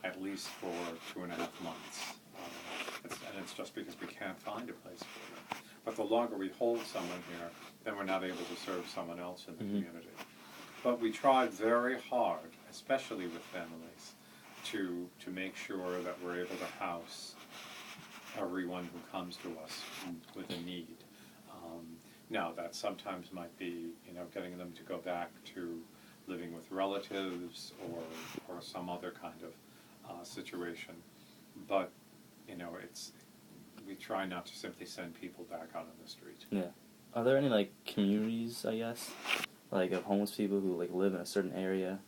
at least for 2.5 months. And it's just because we can't find a place for them. But the longer we hold someone here, then we're not able to serve someone else in the community. But we try very hard, especially with families, to make sure that we're able to house everyone who comes to us with a need. Now, that sometimes might be, getting them to go back to living with relatives or some other kind of situation. But, we try not to simply send people back out on the street. Yeah. Are there any, communities, I guess, of homeless people who, live in a certain area?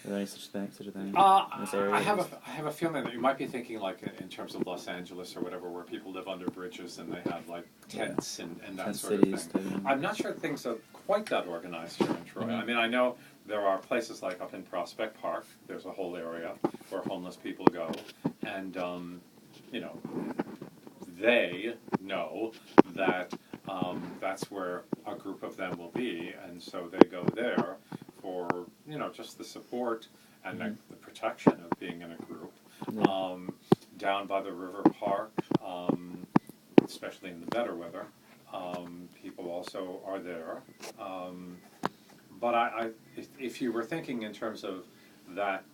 Is there any such a thing in this area? I have a feeling that you might be thinking in terms of Los Angeles or whatever, where people live under bridges and they have tents and that Tent sort cities of thing. I'm not sure things are quite that organized here in Troy. I mean, I know there are places up in Prospect Park. There's a whole area where homeless people go, and they know that that's where a group of them will be, and so they go there for just the support and the protection of being in a group. Down by the river park, especially in the better weather, people also are there. But if you were thinking in terms of that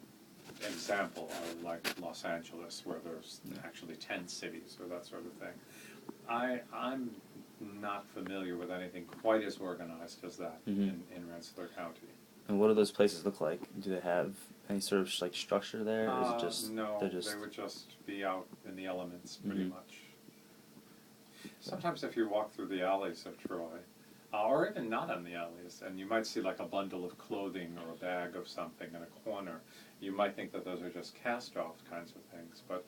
example of Los Angeles, where there's actually 10 cities or that sort of thing, I'm not familiar with anything quite as organized as that in Rensselaer County. And what do those places look like? Do they have any sort of structure there? Or is it just no, they would just be out in the elements pretty much. Sometimes if you walk through the alleys of Troy, or even not in the alleys, and you might see a bundle of clothing or a bag of something in a corner, you might think that those are just cast-off kinds of things, but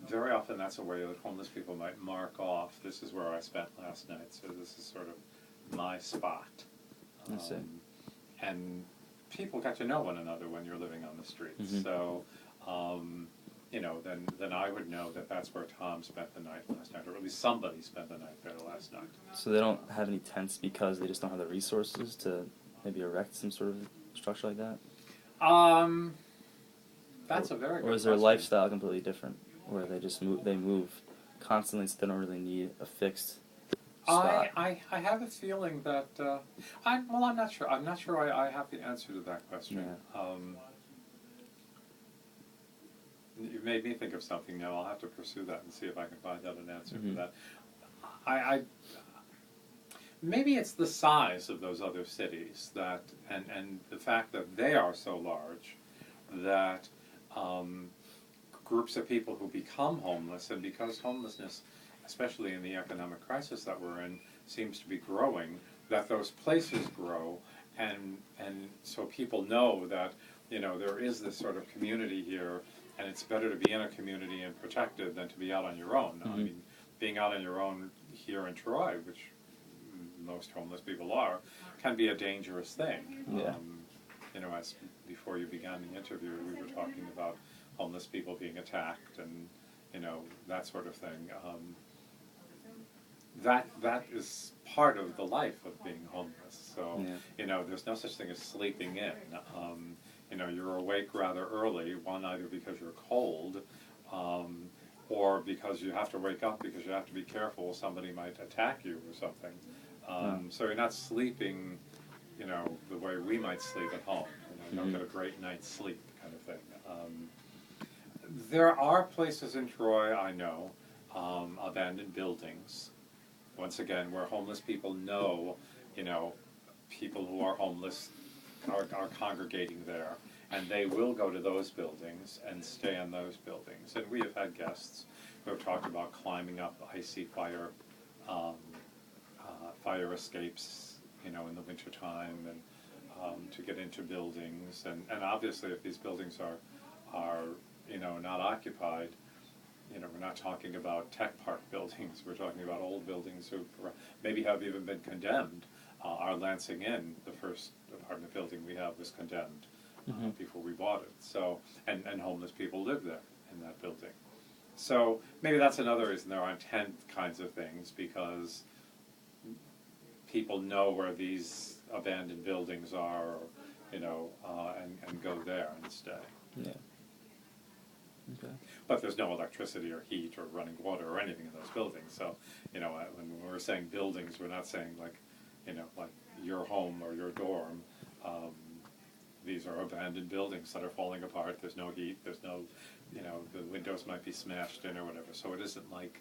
very often that's a way that homeless people might mark off, this is where I spent last night, so this is sort of my spot. I see. And people get to know one another when you're living on the streets. So, then I would know that that's where Tom spent the night last night, or at least somebody spent the night there last night. So they don't have any tents because they just don't have the resources to maybe erect some sort of structure like that? That's a very good Or is their question. lifestyle completely different, where they just move constantly, so they don't really need a fixed spot? I have a feeling that I'm not sure. I'm not sure I have the answer to that question. Yeah. You made me think of something now. I'll have to pursue that and see if I can find out an answer to that. I maybe it's the size of those other cities that and the fact that they are so large that groups of people who become homeless, and because homelessness, especially in the economic crisis that we're in, seems to be growing, that those places grow, and so people know that there is this sort of community here, and it's better to be in a community and protected than to be out on your own. I mean, being out on your own here in Troy, which most homeless people are, can be a dangerous thing. Yeah. As before you began the interview, we were talking about homeless people being attacked and that sort of thing. That is part of the life of being homeless. So there's no such thing as sleeping in. You're awake rather early, either because you're cold, or because you have to wake up because you have to be careful somebody might attack you or something. So you're not sleeping, the way we might sleep at home. You don't get a great night's sleep kind of thing. There are places in Troy, I know, abandoned buildings, once again, where homeless people know, people who are homeless are congregating there, and they will go to those buildings and stay in those buildings. And we have had guests who have talked about climbing up icy fire escapes, in the wintertime, and to get into buildings. And obviously, if these buildings are not occupied, we're not talking about tech park buildings. We're talking about old buildings who maybe have even been condemned. Our Lansing Inn, the first apartment building we have, was condemned before we bought it. So, and homeless people live there in that building. So maybe that's another reason there aren't tent kinds of things, because people know where these abandoned buildings are, and go there and stay. Yeah. but there's no electricity or heat or running water or anything in those buildings. So, you know, when we're saying buildings, we're not saying like, you know, like your home or your dorm. These are abandoned buildings that are falling apart. There's no heat. There's no, you know, the windows might be smashed in or whatever. So it isn't like,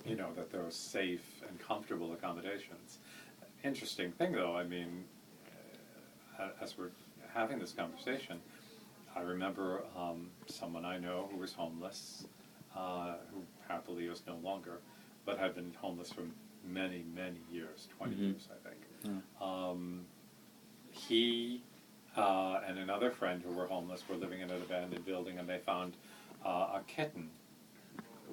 you know, that they're safe and comfortable accommodations. Interesting thing, though. I mean, as we're having this conversation, I remember someone I know who was homeless, who happily is no longer, but had been homeless for many, many years, 20 years, I think. He and another friend who were homeless were living in an abandoned building, and they found a kitten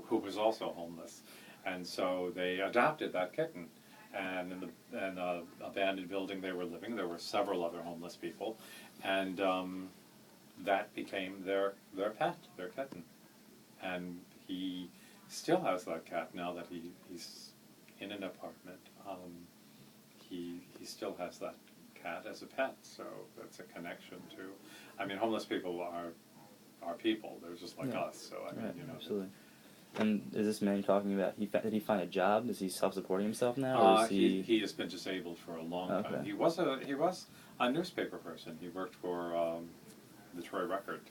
who was also homeless. And so they adopted that kitten. And in the abandoned building they were living, there were several other homeless people. And that became their pet, their kitten. And he still has that cat now that he's in an apartment. He still has that cat as a pet, so that's a connection to. I mean, homeless people are people. They're just like us. So I mean, you know. Absolutely. And is this man you're talking about? Did he find a job? Is he self-supporting himself now? Or is he has been disabled for a long time. He was a newspaper person. He worked for the Troy Record.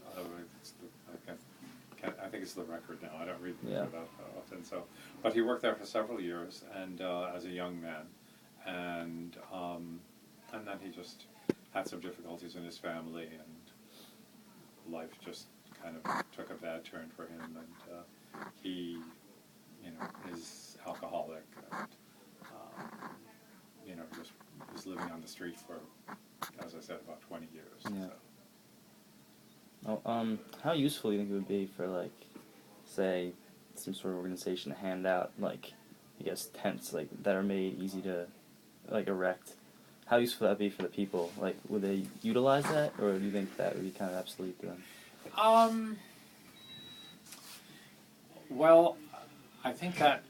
I think it's the Record now. I don't read that often. So, but he worked there for several years, and as a young man, and then he just had some difficulties in his family, and life just kind of took a bad turn for him, and he, you know, is alcoholic, and you know, just was living on the street for, as I said, about 20 years. Yeah. So. Oh, how useful do you think it would be for, like, say, some sort of organization to hand out, like, I guess, tents, like, that are made easy to, like, erect? How useful would that be for the people? Like, would they utilize that, or do you think that would be kind of obsolete to them? Well, I think that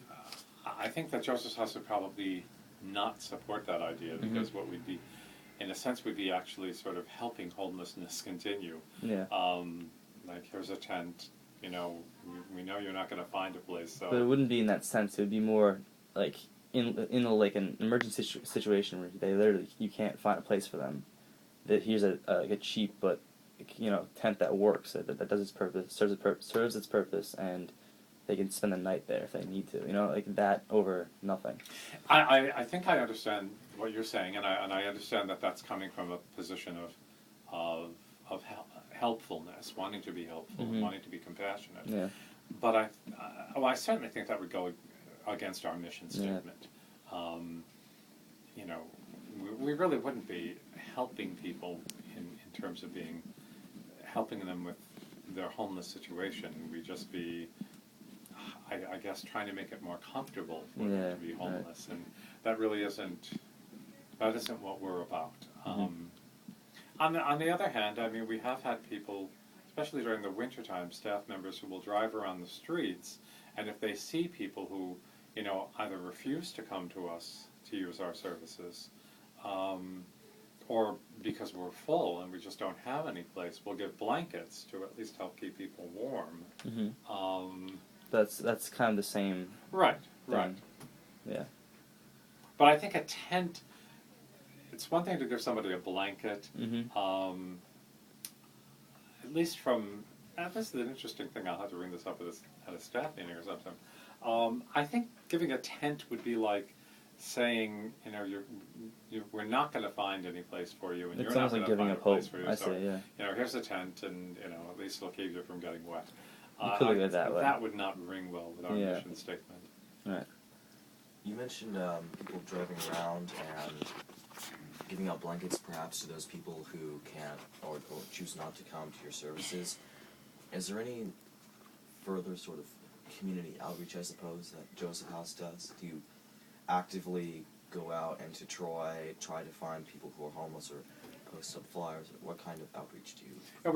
Joseph's House would probably not support that idea, because what we'd be, in a sense, we'd be actually sort of helping homelessness continue. Yeah. Like, here's a tent, you know, we know you're not going to find a place, so. But it wouldn't be in that sense. It would be more like in like an emergency situation where they literally, you can't find a place for them. That here's a cheap but, you know, tent that works, that does its purpose, serves its purpose, and they can spend the night there if they need to. You know, like that over nothing. I think I understand what you're saying, and I understand that that's coming from a position of helpfulness, wanting to be helpful, wanting to be compassionate. Yeah. But I certainly think that would go against our mission statement. You know, we really wouldn't be helping people in terms of helping them with their homeless situation. We'd just be, I guess, trying to make it more comfortable for them to be homeless, and that really isn't what we're about. On the other hand, I mean, we have had people, especially during the wintertime, staff members who will drive around the streets, and if they see people who, you know, either refuse to come to us to use our services, or because we're full and we just don't have any place, we'll give blankets to at least help keep people warm. That's kind of the same. Right. thing. Right. Yeah. But I think a tent. It's one thing to give somebody a blanket. At least from. This is an interesting thing. I'll have to bring this up at a staff meeting or something. I think giving a tent would be like saying, you know, we're not going to find any place for you, and It's you're not almost going like to giving find up a place hope. for you. I So, say, yeah. you know, here's a tent, and you know, at least it'll keep you from getting wet. You could look at it that way. That would not ring well with our mission statement. Right. You mentioned people driving around and giving out blankets, perhaps, to those people who can't or choose not to come to your services. Is there any further sort of community outreach, I suppose, that Joseph House does? Do you actively go out into Troy, try to find people who are homeless, or post up flyers? What kind of outreach do you? Yeah,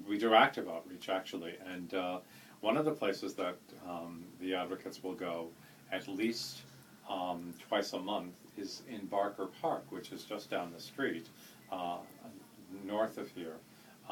we do active outreach, actually, and one of the places that the advocates will go at least twice a month is in Barker Park, which is just down the street, north of here.